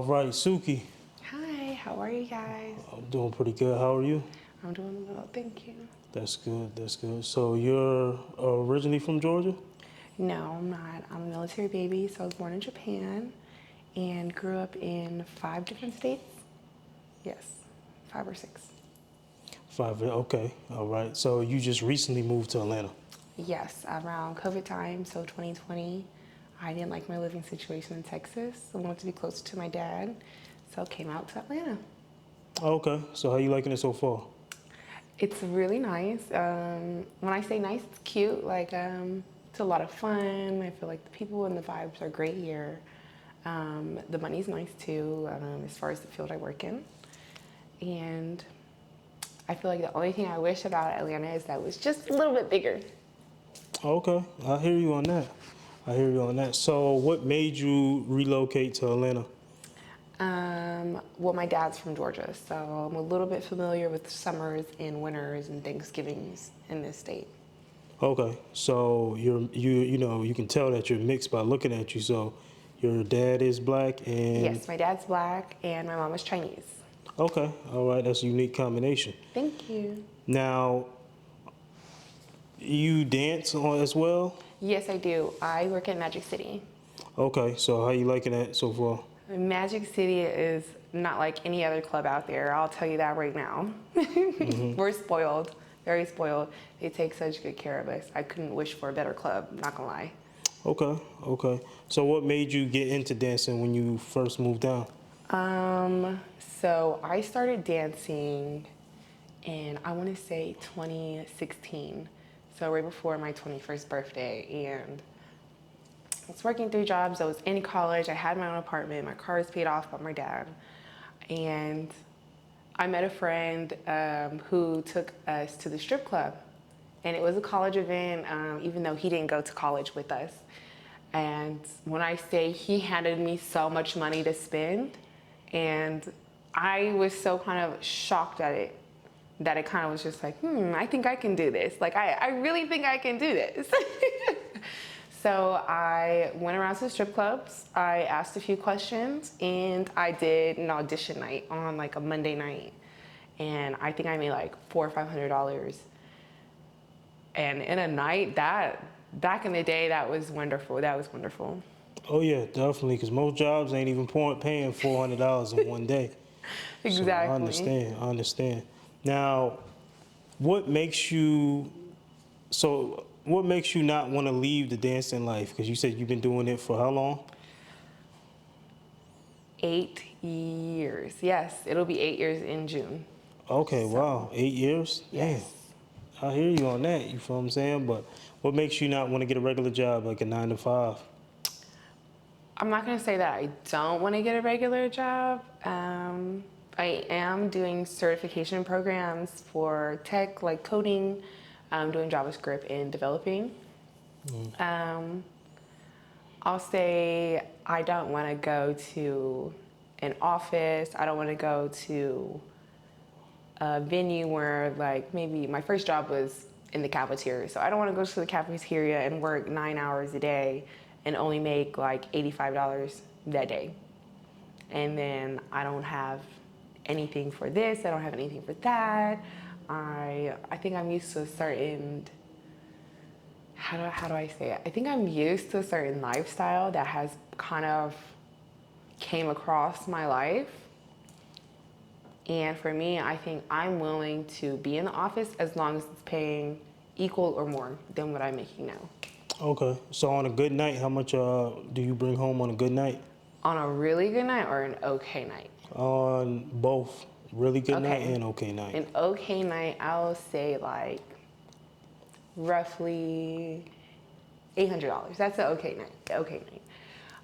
All right, Tsuki. Hi, how are you guys? I'm doing pretty good. How are you? I'm doing well, thank you. That's good. That's good. So you're originally from Georgia? No, I'm not. I'm a military baby, so I was born in Japan and grew up in 5 different states. Yes, 5 or 6. Five. Okay. All right. So you just recently moved to Atlanta. Yes, around COVID time, so 2020, I didn't like my living situation in Texas. I wanted to be closer to my dad, so I came out to Atlanta. Okay. So how you liking it so far? It's really nice. When I say nice, it's cute. It's a lot of fun. I feel like the people and the vibes are great here. The money's nice too, as far as the field I work in. And I feel like the only thing I wish about Atlanta is that it was just a little bit bigger. Okay. I hear you on that. I hear you on that. So what made you relocate to Atlanta? Well, my dad's from Georgia, so I'm a little bit familiar with summers and winters and Thanksgivings in this state. Okay. So you can tell that you're mixed by looking at you. So your dad is black and Yes, my dad's black and my mom is Chinese. okay. All right. That's a unique combination. Thank you. Now, you dance as well? Yes, I do. I work at Magic City. Okay, so how you liking that so far? Magic City is not like any other club out there. I'll tell you that right now. We're spoiled, very spoiled. They take such good care of us. I couldn't wish for a better club, not gonna lie. Okay, okay. So what made you get into dancing when you first moved down? So I started dancing in, I want to say 2016. So right before my 21st birthday. And I was working 3 jobs. I was in college. I had my own apartment. My car was paid off by my dad. And I met a friend who took us to the strip club. And it was a college event, even though he didn't go to college with us. And when I say he handed me so much money to spend, and I was so kind of shocked at it, that it kind of was just like, I think I can do this. Like, I really think I can do this. So I went around to the strip clubs, I asked a few questions, and I did an audition night on like a Monday night. And I think I made like $400 or $500. And in a night, back in the day, that was wonderful. That was wonderful. Oh yeah, definitely, because most jobs ain't even paying $400 in one day. So I Exactly. understand, I understand. Now, what makes you, what makes you not want to leave the dancing life? Because you said you've been doing it for how long? 8 years. Yes, it'll be 8 years in June. Okay, wow, 8 years? Yes. Damn, I hear you on that, you feel what I'm saying? But what makes you not want to get a regular job, like a 9 to 5? I'm not going to say that I don't want to get a regular job. I am doing certification programs for tech, like coding. I'm doing JavaScript and developing. I'll say I don't want to go to an office. I don't want to go to a venue where, like, maybe my first job was in the cafeteria. So I don't want to go to the cafeteria and work 9 hours a day and only make like $85 that day. And then I don't have anything for this, I don't have anything for that. I think I'm used to a certain, how do I say it? I think I'm used to a certain lifestyle that has kind of came across my life. And for me, I think I'm willing to be in the office as long as it's paying equal or more than what I'm making now. Okay, so on a good night, how much do you bring home on a good night? On a really good night or an okay night? On both, really good night and okay night. An okay night, I'll say like roughly $800. That's an okay night. Okay night.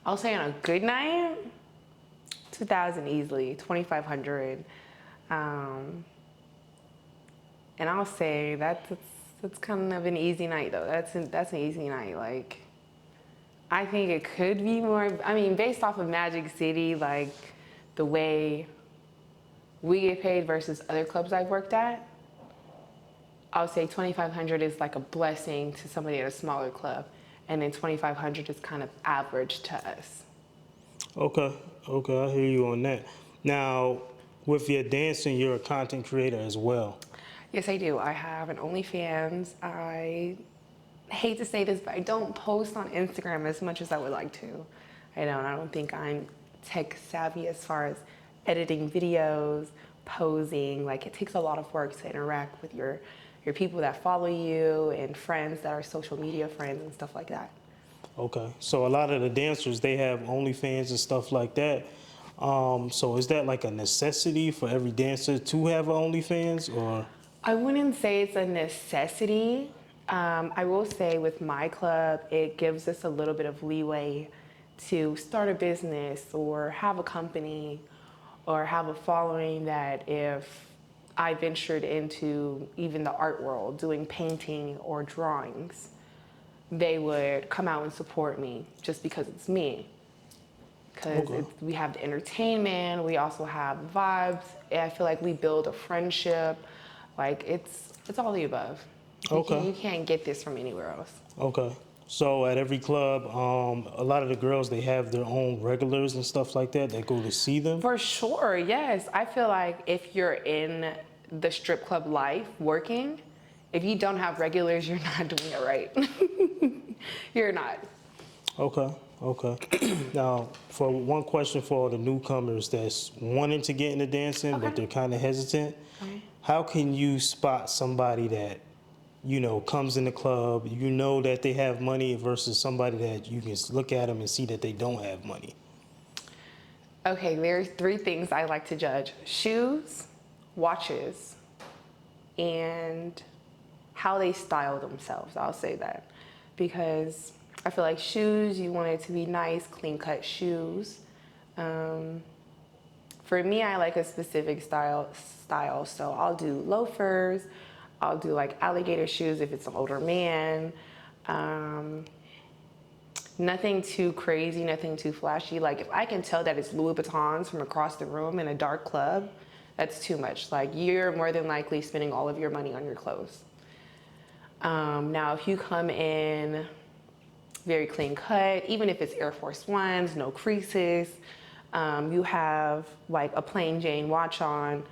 I'll say on a good night, 2,000 easily, 2,500. And I'll say that's kind of an easy night though. That's an easy night. Like, I think it could be more. I mean, based off of Magic City, like the way we get paid versus other clubs I've worked at, I'll say 2,500 is like a blessing to somebody at a smaller club, and then 2,500 is kind of average to us. Okay, Okay, I hear you on that. Now, with your dancing, you're a content creator as well. Yes, I do. I have an OnlyFans. I hate to say this, but I don't post on Instagram as much as I would like to. I don't. I don't think I'm tech savvy as far as editing videos, posing. Like it takes a lot of work to interact with your people that follow you and friends that are social media friends and stuff like that. Okay, so a lot of the dancers, they have OnlyFans and stuff like that. So is that like a necessity for every dancer to have an OnlyFans, or? I wouldn't say it's a necessity. I will say with my club, it gives us a little bit of leeway to start a business or have a company or have a following that if I ventured into even the art world, doing painting or drawings, they would come out and support me just because it's me. Because Okay. we have the entertainment, we also have vibes. And I feel like we build a friendship. Like it's all the above. Okay. You can't get this from anywhere else. Okay. So at every club, a lot of the girls, they have their own regulars and stuff like that that go to see them. For sure, yes. I feel like if you're in the strip club life working, if you don't have regulars, you're not doing it right. You're not. Okay. Okay. Now, for one question for all the newcomers that's wanting to get into dancing, but Okay. they're kind of hesitant, Okay. how can you spot somebody that, comes in the club, you know that they have money versus somebody that you can look at them and see that they don't have money? Okay, there's three things I like to judge: shoes, watches, and how they style themselves. I'll say that because I feel like shoes, you want it to be nice, clean cut shoes. Um, for me, I like a specific style, so I'll do loafers. I'll do like alligator shoes if it's an older man. Um, Nothing too crazy, nothing too flashy. Like if I can tell that it's Louis Vuittons from across the room in a dark club, that's too much. Like you're more than likely spending all of your money on your clothes. Now, if you come in very clean cut, even if it's Air Force Ones, no creases, you have like a plain Jane watch on,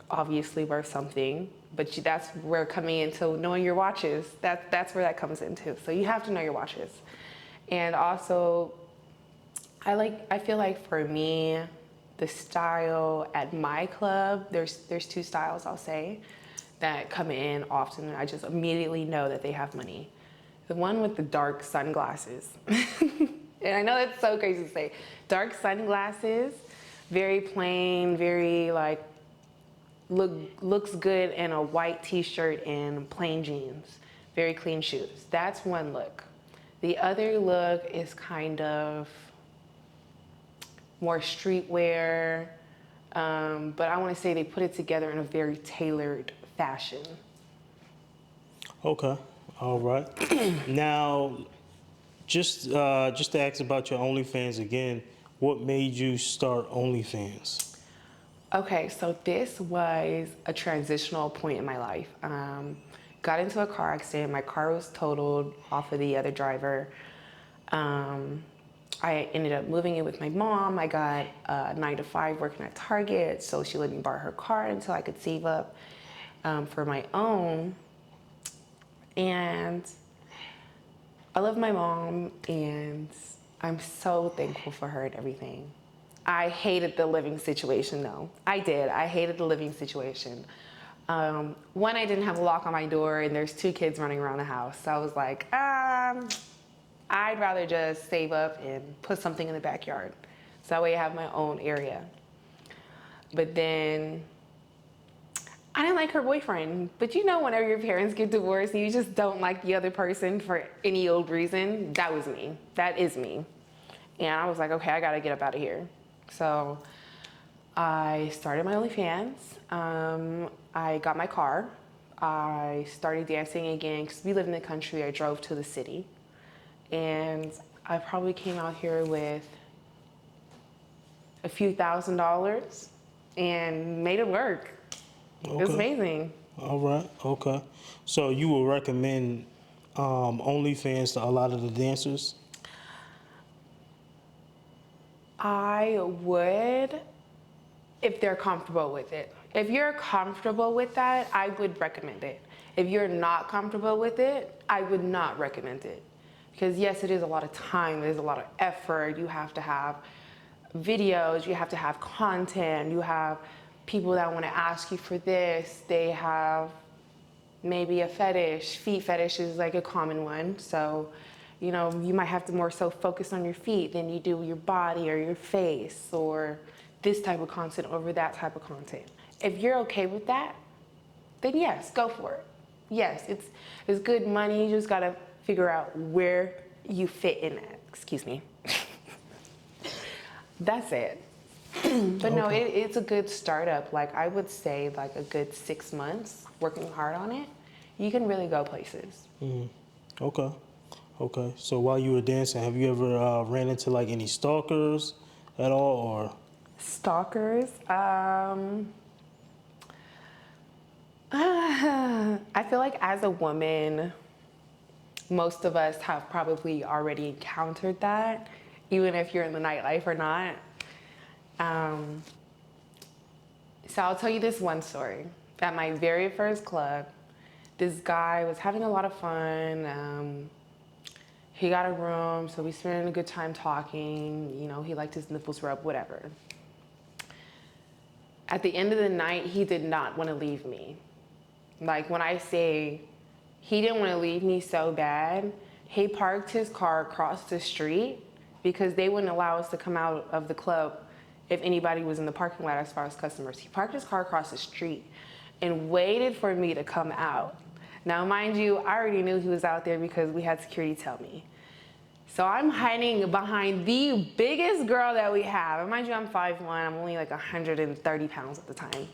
obviously worth something. But that's where coming into knowing your watches, that's where that comes into. So you have to know your watches. And also, I feel like for me, the style at my club, there's two styles I'll say that come in often and I just immediately know that they have money. The one with the dark sunglasses. And I know that's so crazy to say. Dark sunglasses, very plain, very like looks good in a white t-shirt and plain jeans, very clean shoes. That's one look. The other look is kind of more streetwear, but I want to say they put it together in a very tailored fashion. Okay. All right. Now, just to ask about your OnlyFans again, what made you start OnlyFans? Okay, so this was a transitional point in my life. Got into a car accident. My car was totaled off of the other driver. I ended up moving in with my mom. I got a 9 to 5 working at Target, so she let me borrow her car until I could save up for my own. And I love my mom, and I'm so thankful for her and everything. I hated the living situation though. I did. I hated the living situation. One, I didn't have a lock on my door and there's 2 kids running around the house. So I was like, I'd rather just save up and put something in the backyard. So that way I have my own area. But then I didn't like her boyfriend. But you know, whenever your parents get divorced and you just don't like the other person for any old reason, that was me. That is me. And I was like, okay, I gotta get up out of here. So I started my OnlyFans. I got my car. I started dancing again because we live in the country. I drove to the city. And I probably came out here with a few $1,000s and made it work. It was Okay. amazing. All right. Okay. So you would recommend OnlyFans to a lot of the dancers? I would, if they're comfortable with it. If you're comfortable with that, I would recommend it. If you're not comfortable with it, I would not recommend it. Because yes, it is a lot of time, there's a lot of effort. You have to have videos, you have to have content, you have people that want to ask you for this, they have maybe a fetish. Feet fetish is like a common one. So, you know, you might have to more so focus on your feet than you do your body or your face or this type of content over that type of content. If you're okay with that, then yes, go for it. Yes, it's good money. You just gotta figure out where you fit in it. Excuse me. That's it. But no, it's a good startup. Like I would say like a good 6 months working hard on it, you can really go places. Okay. Okay. So while you were dancing, have you ever ran into like any stalkers at all, or? Stalkers. I feel like as a woman, most of us have probably already encountered that, even if you're in the nightlife or not. So I'll tell you this one story. At my very first club, this guy was having a lot of fun. He got a room, so we spent a good time talking. You know, he liked his nipples rubbed, whatever. At the end of the night, he did not want to leave me. Like when I say he didn't want to leave me so bad, he parked his car across the street because they wouldn't allow us to come out of the club if anybody was in the parking lot as far as customers. He parked his car across the street and waited for me to come out. Now, mind you, I already knew he was out there because we had security tell me. So I'm hiding behind the biggest girl that we have. And mind you, I'm 5'1", I'm only like 130 pounds at the time.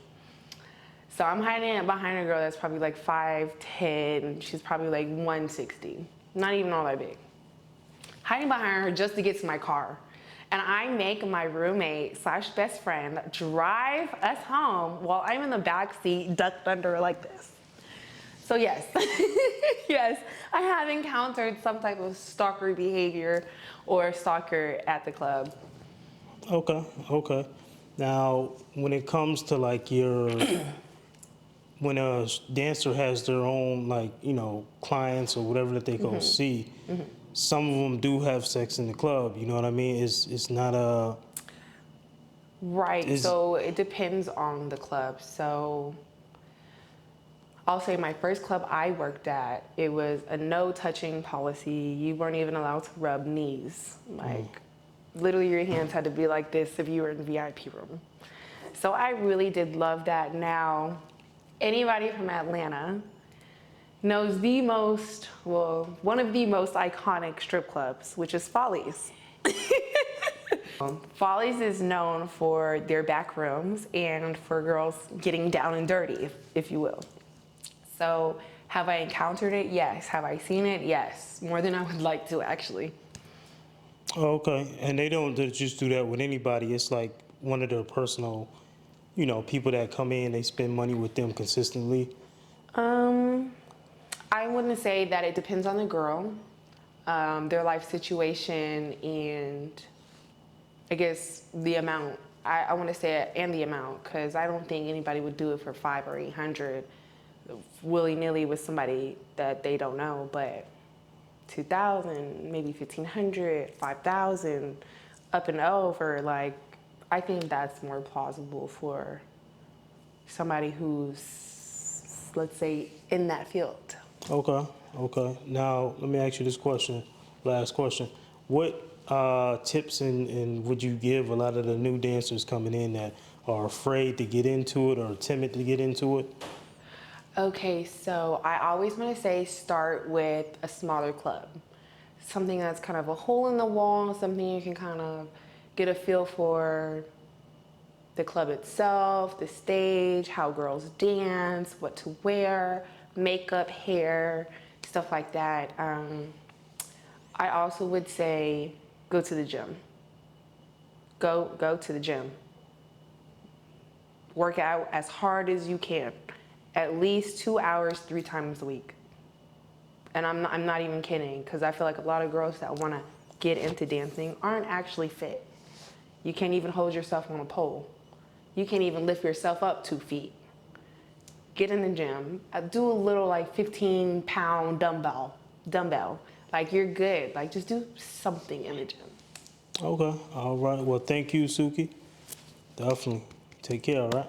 So I'm hiding behind a girl that's probably like 5'10", she's probably like 160, not even all that big. Hiding behind her just to get to my car. And I make my roommate / best friend drive us home while I'm in the back seat ducked under like this. So yes, yes, I have encountered some type of stalker behavior or stalker at the club. Okay, okay. Now, when it comes to like when a dancer has their own like, you know, clients or whatever that they go see, some of them do have sex in the club, you know what I mean? It's not a... Right, so it depends on the club. So I'll say my first club I worked at, it was a no touching policy. You weren't even allowed to rub knees. Like literally your hands had to be like this if you were in the VIP room. So I really did love that. Now, anybody from Atlanta knows the most, well, one of the most iconic strip clubs, which is Follies. Follies is known for their back rooms and for girls getting down and dirty, if you will. So have I encountered it? Yes. Have I seen it? Yes. More than I would like to, actually. Oh, okay. And they don't just do that with anybody. It's like one of their personal, you know, people that come in, they spend money with them consistently. I wouldn't say that. It depends on the girl, their life situation, and I guess the amount. I want to say it, and the amount, because I don't think anybody would do it for $500 or $800 willy-nilly with somebody that they don't know. But $2,000, maybe $1,500, $5,000, up and over. Like, I think that's more plausible for somebody who's, let's say, in that field. Okay, okay. Now, let me ask you this question, last question. What tips and would you give a lot of the new dancers coming in that are afraid to get into it or timid to get into it? Okay, so I always want to say start with a smaller club. Something that's kind of a hole in the wall, something you can kind of get a feel for the club itself, the stage, how girls dance, what to wear, makeup, hair, stuff like that. I also would say go to the gym. Go to the gym. Work out as hard as you can. At least 2 hours, 3 times a week. And I'm not even kidding, because I feel like a lot of girls that want to get into dancing aren't actually fit. You can't even hold yourself on a pole. You can't even lift yourself up 2 feet. Get in the gym. Do a little like 15-pound dumbbell. Like you're good. Like just do something in the gym. Okay. All right. Well, thank you, Tsuki. Definitely. Take care, all right?